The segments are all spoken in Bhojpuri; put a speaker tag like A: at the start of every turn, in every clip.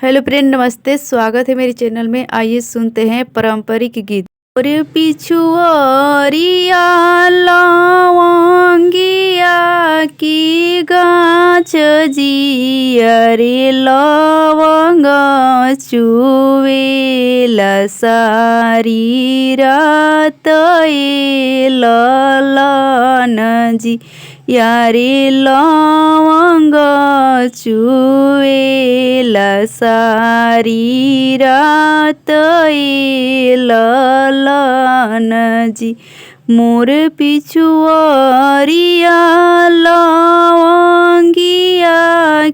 A: हेलो फ्रेंड, नमस्ते। स्वागत है मेरे चैनल में। आइए सुनते हैं पारंपरिक गीत। और पिछुआरिया लवंगिया की गाछ जिया रे लवंग चुवेला सारी रात ललन जी यारे लवंग चुवेला सारी रात ललन जी मोर पिछुआरिया लवंगिया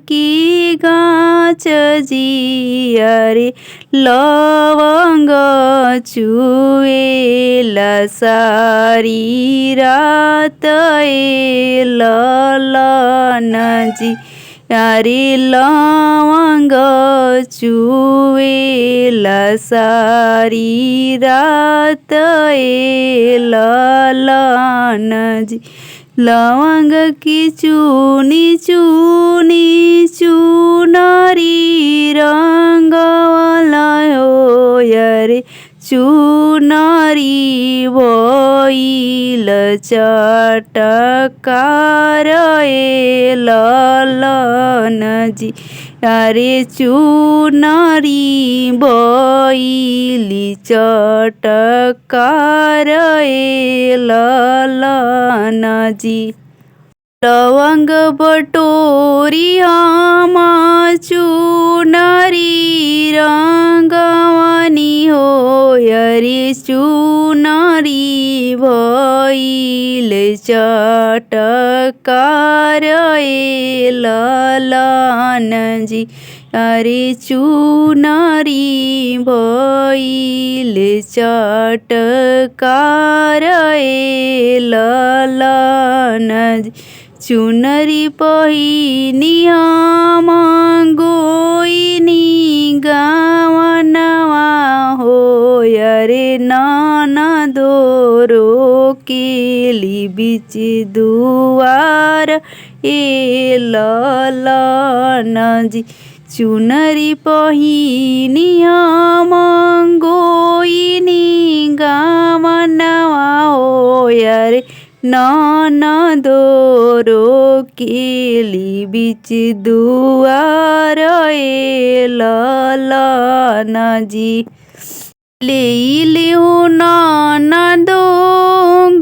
A: की गाछ जिया रे लवंग चुवेला सारी रात ललन जी यारे लवंग चुवेला सारी रात ललन जी लवंग की चूनी चूनी चूनरी रंग वाला हो यारे चुनरी भइल चटकार ललन जी यारे चुनरी भइली चटकार ललन जी लवंग बटोरी हम चुनरी रंगवनी हो यारे चुनरी भइल चटकार ललन जी यारे चुनरी भइल चटकार ललन जी चुनरी पहिनी हम गोइनी गावनवा हो यारे ननदो रोकेली बीच दुआर ललन जी चुनरी पहिनी हम गोइनी गावनवा हो यारे ननदो रोकेली बीच दुआर ललन जी ले हो ननदो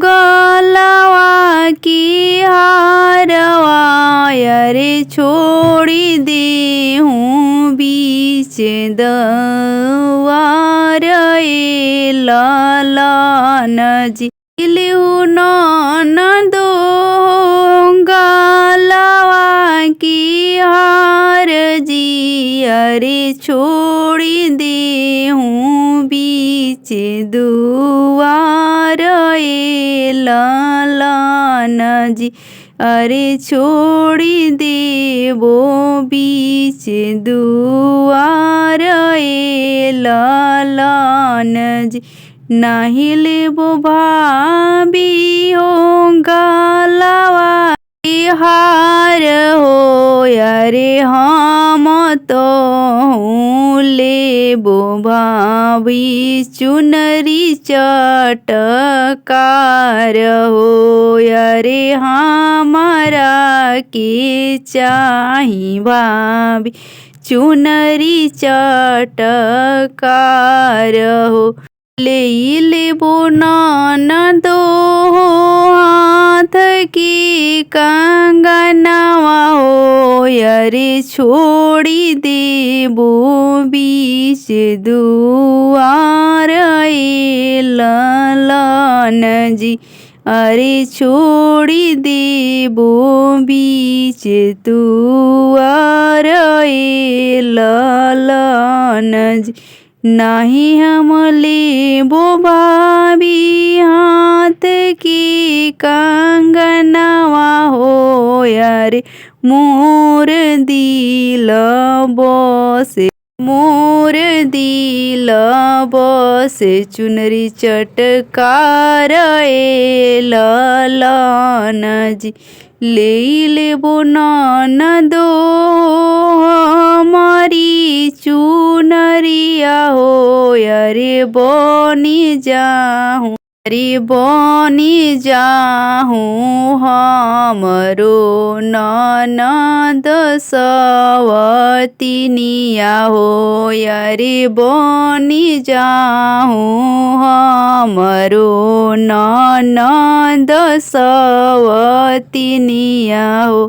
A: गलवा की हारवा यारे छोड़ी दे हूँ बीच दवार ललन जी लिहु ननदो गलवा की हार जिया रे छोड़ी दे हूँ बीच दुआर ललन जी अरे छोड़ी देबो बीच दुआर ललन जी नहीं लेबो भाभी हो गलवा हार हो यारे हम तो लेबो भाभी चुनरी चटकार हो यारे हमारा के चाही भाभी चुनरी चटकार हो लेबो ननदो हाथ की कंगनवा हो यारे छोड़ी देबो बीच दुआर ललन जी अरे छोड़ी देबो बीच दुआर ललन जी नहीं हम लेबो भाभी हाथ की कंगनवा हो यारे मोर दिल बसे मोर दिल बसे चुनरी चटकार ललन जी ले लेबो ननदो हमारी चुनरिया हो, अरे बनी जाहूँ, अरे बनी जाहूँ हमरो ननद सवतिनिया हो, अरे बनी जाहूँ हमरो ननद सवतिनिया हो।